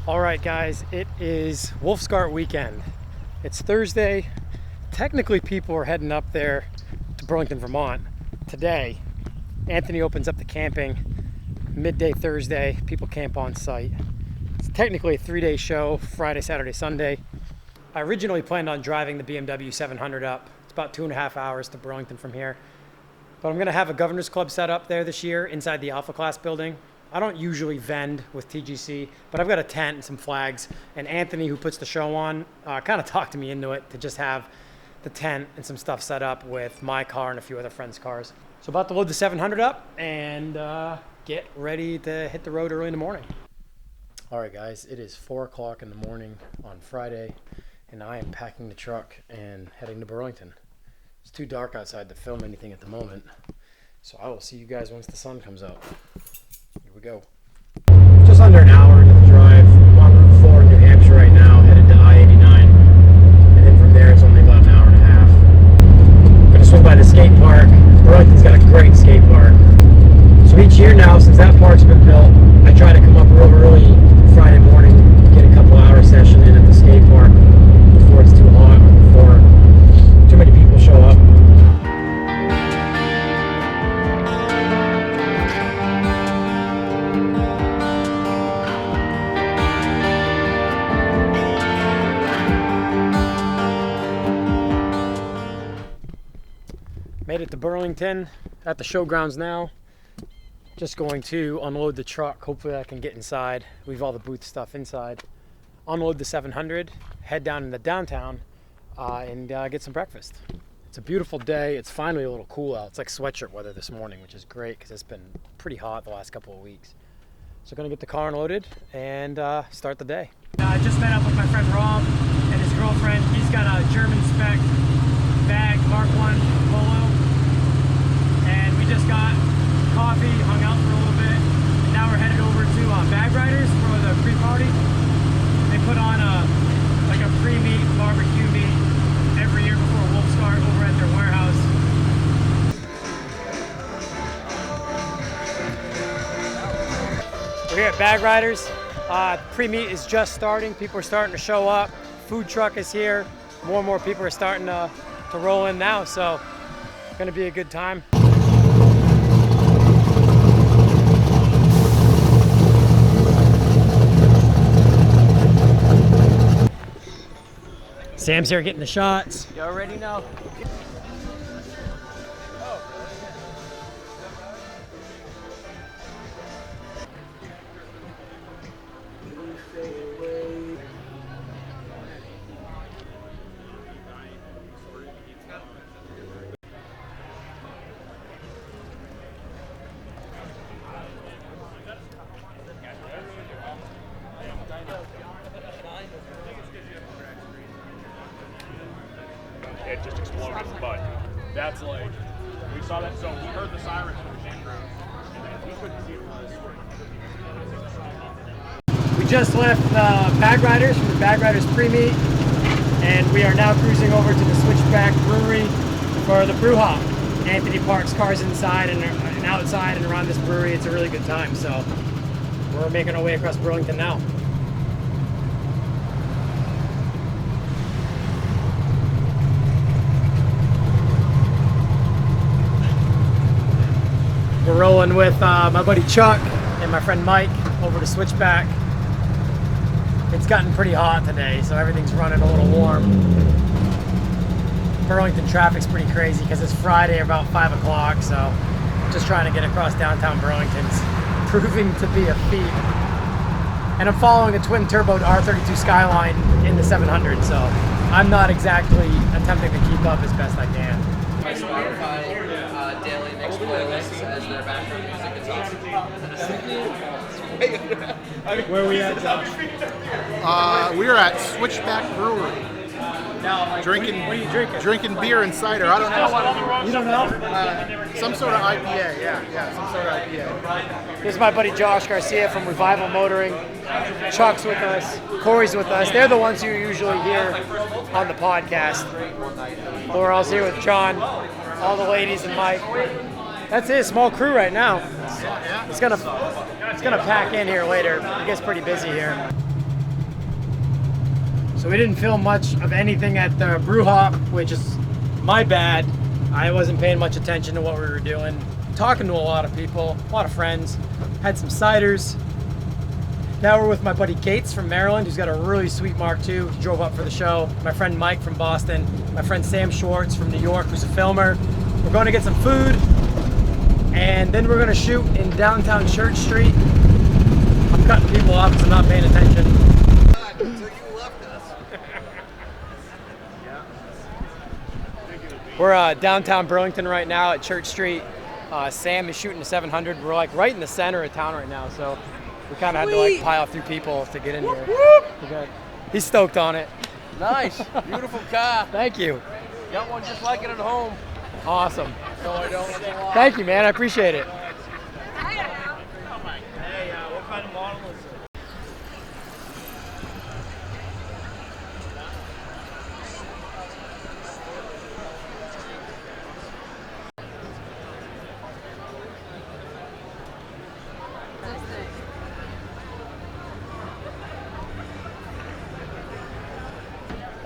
All right, guys, it is Wolfsgart weekend. It's Thursday. Technically, people are heading up there to Burlington, Vermont today. Anthony opens up the camping midday Thursday. People camp on site. It's technically a 3-day show, Friday, Saturday, Sunday. I originally planned on driving the BMW 700 up. It's about 2.5 hours to Burlington from here. But I'm going to have a Governor's Club set up there this year inside the Alpha Class building. I don't usually vend with TGC, but I've got a tent and some flags. And Anthony, who puts the show on, kind of talked me into it to just have the tent and some stuff set up with my car and a few other friends' cars. So about to load the 700 up and get ready to hit the road early in the morning. All right, guys, it is 4 o'clock in the morning on Friday, and I am packing the truck and heading to Burlington. It's too dark outside to film anything at the moment, so I will see you guys once the sun comes out. Here we go. Just under an hour into the drive. I'm on Route 4 in New Hampshire right now, headed to I-89. And then from there, it's only about an hour and a half. I'm going to swing by the skate park. Burlington's got a great skate park. So each year now, since that park's been built, I try to come up real early Friday morning, get a couple hour session in at the skate park before it's too hot, before too many people show up. Made it to Burlington, at the showgrounds now. Just going to unload the truck. Hopefully I can get inside, leave all the booth stuff inside, unload the 700, head down into downtown, and get some breakfast. It's a beautiful day. It's finally a little cool out. It's like sweatshirt weather this morning, which is great because it's been pretty hot the last couple of weeks. So gonna get the car unloaded and start the day. I just met up with my friend Rob and his girlfriend. He's got a German spec bag, Mark 1 Polo. And we just got coffee, hung out for a little bit, and now we're headed over to Bag Riders for the pre-party. They put on like a pre-meet barbecue meet every year before Wolfsgart over at their warehouse. We're here at Bag Riders. Pre-meet is just starting. People are starting to show up. Food truck is here. More and more people are starting to roll in now, so it's going to be a good time. Sam's here getting the shots. You already know. It just exploded, but that's like, we saw that, so we heard the sirens from the campground, and then we couldn't see it from this way. We just left Bag Riders from the Bag Riders pre-meet, and we are now cruising over to the Switchback Brewery for the brew hop. Anthony parks cars inside and outside and around this brewery. It's a really good time, so we're making our way across Burlington now. We're rolling with my buddy Chuck and my friend Mike over to Switchback. It's gotten pretty hot today, so everything's running a little warm. Burlington traffic's pretty crazy because it's Friday about 5 o'clock, so just trying to get across downtown Burlington's proving to be a feat. And I'm following a twin-turbo R32 Skyline in the 700, so I'm not exactly attempting to keep up as best I can. My Spotify daily mix playlist as their background music. It's awesome. Where are we at, Josh? We are at Switchback Brewery. Drinking, what are you drinking? Drinking beer and cider. I don't know. You don't know? Some sort of IPA. Yeah, some sort of IPA. This is my buddy Josh Garcia from Revival Motoring. Chuck's with us. Corey's with us. They're the ones you usually hear on the podcast. We're all here with John, all the ladies, and Mike. That's it. Small crew right now. It's gonna pack in here later. It gets pretty busy here. So we didn't film much of anything at the brew hop, which is my bad. I wasn't paying much attention to what we were doing. Talking to a lot of people, a lot of friends. Had some ciders. Now we're with my buddy Gates from Maryland, who's got a really sweet Mark II. He drove up for the show. My friend Mike from Boston. My friend Sam Schwartz from New York, who's a filmer. We're going to get some food, and then we're going to shoot in downtown Church Street. I'm cutting people off because I'm not paying attention. Until you left us. We're downtown Burlington right now at Church Street. Sam is shooting a 700. We're like right in the center of town right now, so we kind of had to like pile through people to get in here. Okay. He's stoked on it. Nice. Beautiful car. Thank you. Got one just like it at home. Awesome. No, I don't. Thank you, man. I appreciate it. Hey, what kind of model is it?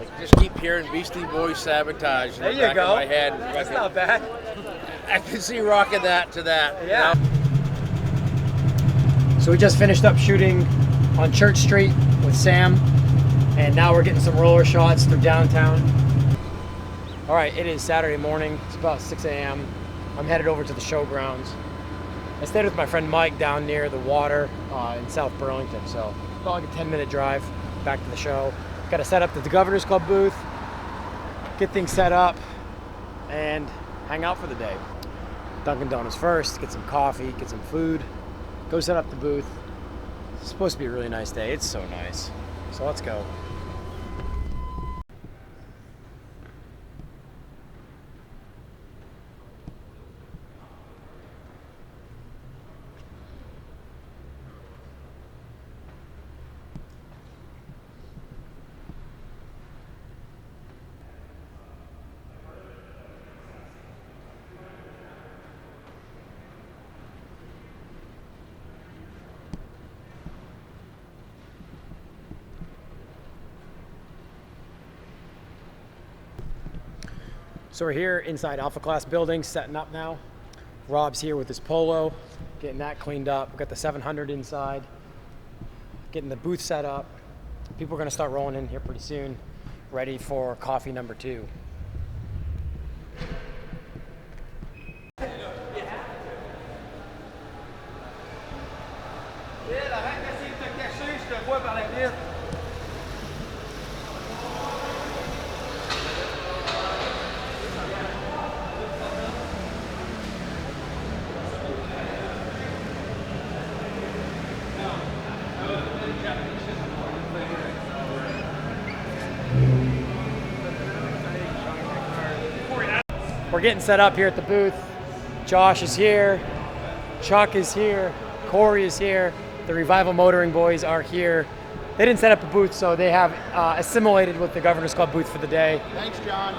I just keep hearing Beastie Boys Sabotage in There the you back go. of my head. That's not bad. I can see rocking that to that. Yeah. So we just finished up shooting on Church Street with Sam, and now we're getting some roller shots through downtown. All right, it is Saturday morning. It's about 6 a.m. I'm headed over to the showgrounds. I stayed with my friend Mike down near the water in South Burlington, so about like a 10-minute drive back to the show. Got to set up the Governor's Club booth, get things set up, and hang out for the day. Dunkin' Donuts first, get some coffee, get some food, go set up the booth. It's supposed to be a really nice day. It's so nice. So let's go. So we're here inside Alpha Class building, setting up now. Rob's here with his Polo, getting that cleaned up. We've got the 700 inside, getting the booth set up. People are gonna start rolling in here pretty soon, ready for coffee number 2. We're getting set up here at the booth. Josh is here, Chuck is here, Corey is here, the Revival Motoring Boys are here. They didn't set up a booth, so they have assimilated with the Governor's Club booth for the day. Thanks, John.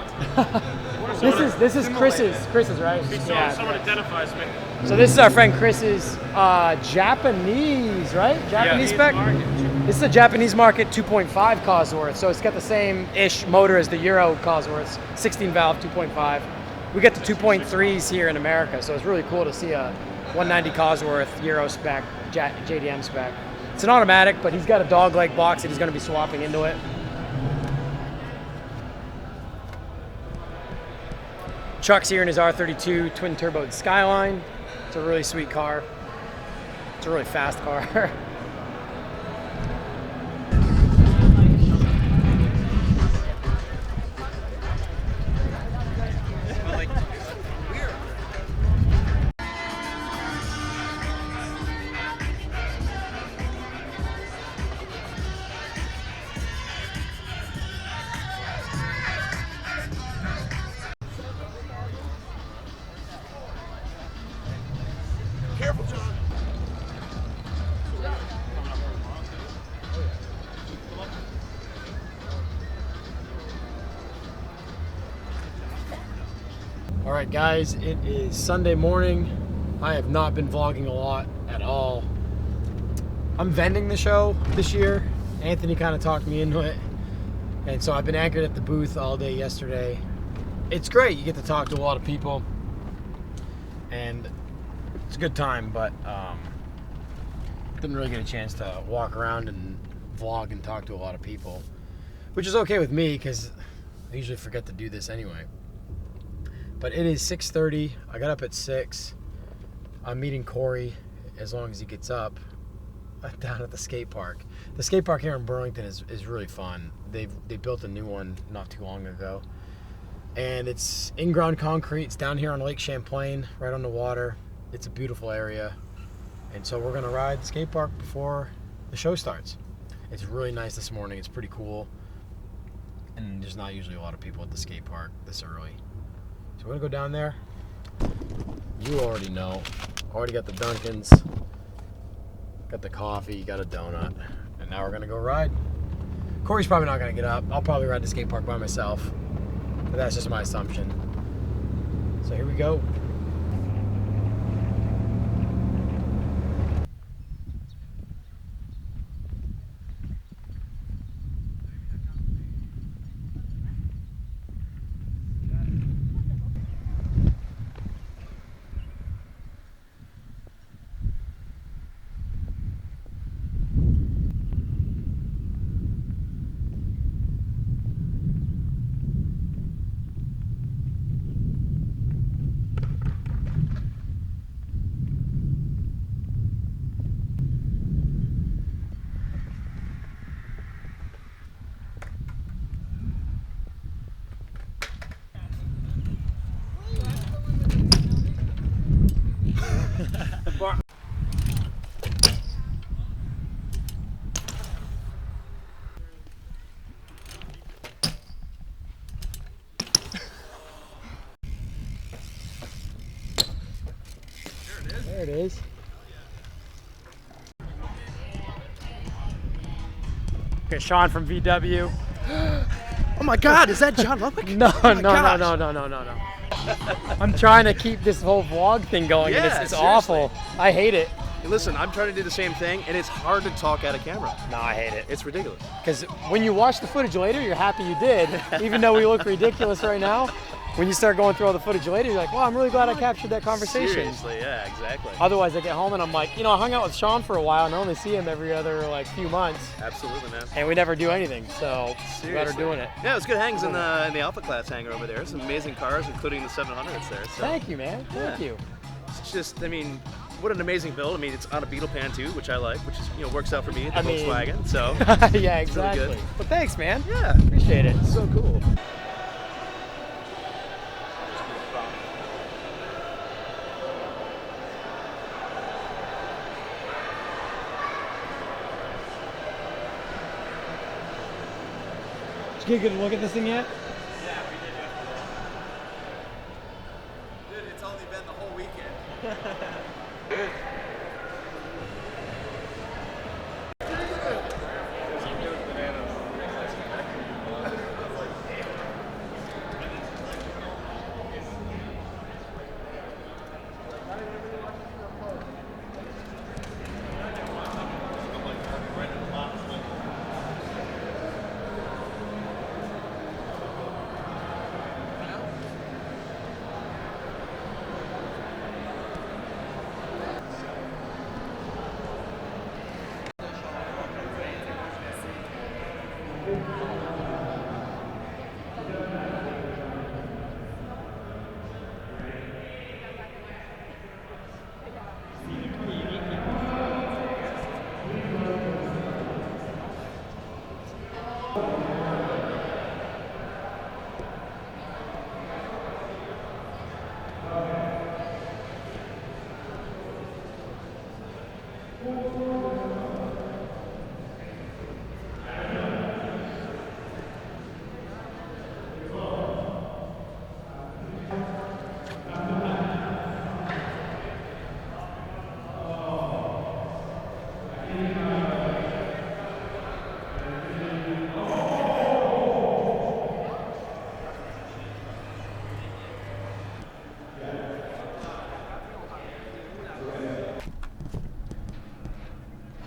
This is Chris's, right? Someone identifies me. So this is our friend Chris's Japanese, right? Japanese spec? This is a Japanese market 2.5 Cosworth, so it's got the same-ish motor as the Euro Cosworths, 16 valve 2.5. We get the 2.3s here in America, so it's really cool to see a 190 Cosworth Euro spec, JDM spec. It's an automatic, but he's got a dog-leg box that he's going to be swapping into it. Chuck's here in his R32 twin-turbo Skyline. It's a really sweet car. It's a really fast car. Careful, John. All right, guys, it is Sunday morning. I have not been vlogging a lot at all. I'm vending the show this year. Anthony kind of talked me into it. And so I've been anchored at the booth all day yesterday. It's great. You get to talk to a lot of people, and it's a good time, but didn't really get a chance to walk around and vlog and talk to a lot of people, which is okay with me because I usually forget to do this anyway. But it is 6:30. I got up at 6. I'm meeting Corey as long as he gets up down at the skate park. The skate park here in Burlington is really fun. They built a new one not too long ago. And it's in-ground concrete. It's down here on Lake Champlain, right on the water. It's a beautiful area. And so we're gonna ride the skate park before the show starts. It's really nice this morning. It's pretty cool. And there's not usually a lot of people at the skate park this early. So we're gonna go down there. You already know. Already got the Dunkins, got the coffee, got a donut, and now we're gonna go ride. Corey's probably not gonna get up. I'll probably ride the skate park by myself, but that's just my assumption. So here we go. There it is. Okay, Sean from VW. Oh my God, is that John Lubbock? No, Oh my no, gosh. no. I'm trying to keep this whole vlog thing going, and Yeah, it's awful. I hate it. Hey, listen, I'm trying to do the same thing, and it's hard to talk out of camera. No, I hate it. It's ridiculous. Because when you watch the footage later, you're happy you did, even though we look ridiculous right now. When you start going through all the footage later, you're like, wow, I'm really glad I captured that conversation. Seriously, yeah, exactly. Otherwise, I get home and I'm like, I hung out with Sean for a while and I only see him every other few months, Absolutely, man. and we never do anything. So we're better Seriously. doing it. Yeah, it was good hangs in the Alpha Class hangar over there. Some amazing cars, including the 700s there. So Thank you, man. Thank Yeah. you. it's just, I mean, what an amazing build. I mean, it's on a Beetle pan too, which I like, which is, works out for me at the Volkswagen. So Yeah, really exactly. good. Well, thanks, man. yeah, Appreciate it. so cool. Did you get a good look at this thing yet? Dude, it's only been the whole weekend.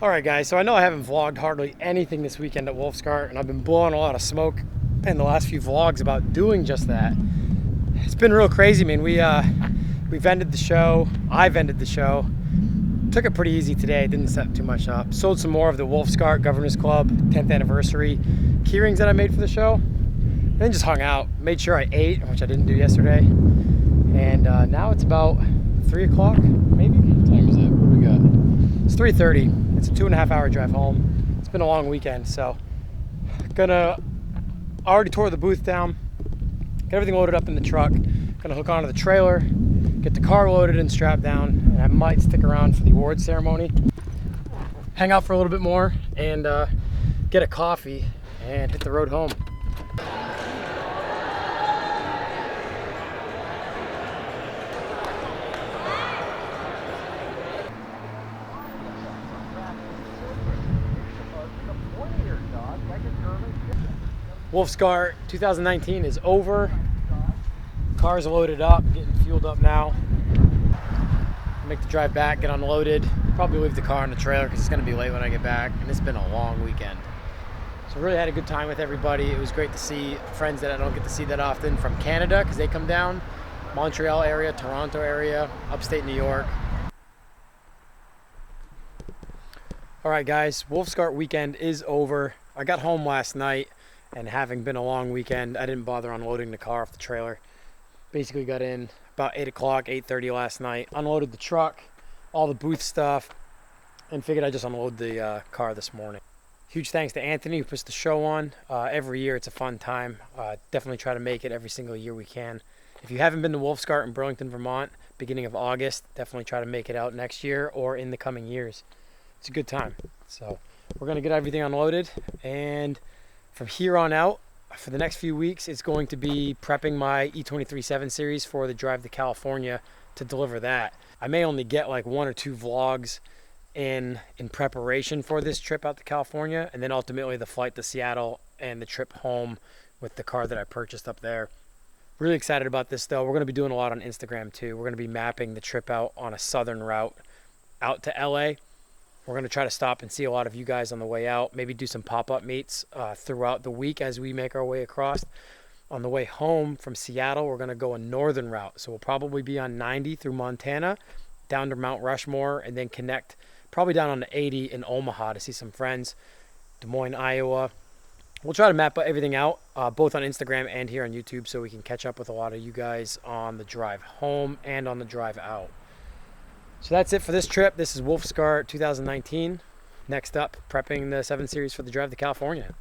Alright guys, so I know I haven't vlogged hardly anything this weekend at Wolfsgart, and I've been blowing a lot of smoke in the last few vlogs about doing just that. It's been real crazy, man. We've ended the show. I've ended the show. Took it pretty easy today, didn't set too much up. Sold some more of the Wolfsgart Governors Club 10th anniversary keyrings that I made for the show. And then just hung out. Made sure I ate, which I didn't do yesterday. And now it's about 3 o'clock, maybe? What time is it? What do we got? It's 3:30. It's a 2.5-hour drive home. It's been a long weekend, so I already tore the booth down. Got everything loaded up in the truck. Gonna hook onto the trailer, get the car loaded and strapped down, and I might stick around for the awards ceremony. Hang out for a little bit more and get a coffee and hit the road home. Wolfsgart 2019 is over. Car's loaded up, getting fueled up now. Make the drive back, get unloaded. Probably leave the car in the trailer because it's going to be late when I get back. And it's been a long weekend. So really had a good time with everybody. It was great to see friends that I don't get to see that often from Canada because they come down. Montreal area, Toronto area, upstate New York. Alright guys, Wolfsgart weekend is over. I got home last night, and having been a long weekend, I didn't bother unloading the car off the trailer. Basically got in about 8 o'clock, 8:30 last night, unloaded the truck, all the booth stuff, and figured I'd just unload the car this morning. Huge thanks to Anthony who puts the show on. Every year it's a fun time. Definitely try to make it every single year we can. If you haven't been to Wolfsgart in Burlington, Vermont, beginning of August, definitely try to make it out next year or in the coming years. It's a good time. So we're going to get everything unloaded, and from here on out, for the next few weeks, it's going to be prepping my E23 7 Series for the drive to California to deliver that. I may only get like 1 or 2 vlogs in preparation for this trip out to California, and then ultimately the flight to Seattle and the trip home with the car that I purchased up there. Really excited about this though. We're going to be doing a lot on Instagram too. We're going to be mapping the trip out on a southern route out to LA. We're going to try to stop and see a lot of you guys on the way out. Maybe do some pop-up meets throughout the week as we make our way across. On the way home from Seattle, we're going to go a northern route. So we'll probably be on 90 through Montana, down to Mount Rushmore, and then connect probably down on the 80 in Omaha to see some friends. Des Moines, Iowa. We'll try to map everything out, both on Instagram and here on YouTube, so we can catch up with a lot of you guys on the drive home and on the drive out. So that's it for this trip. This is Wolfsgart 2019. Next up, prepping the 7 Series for the drive to California.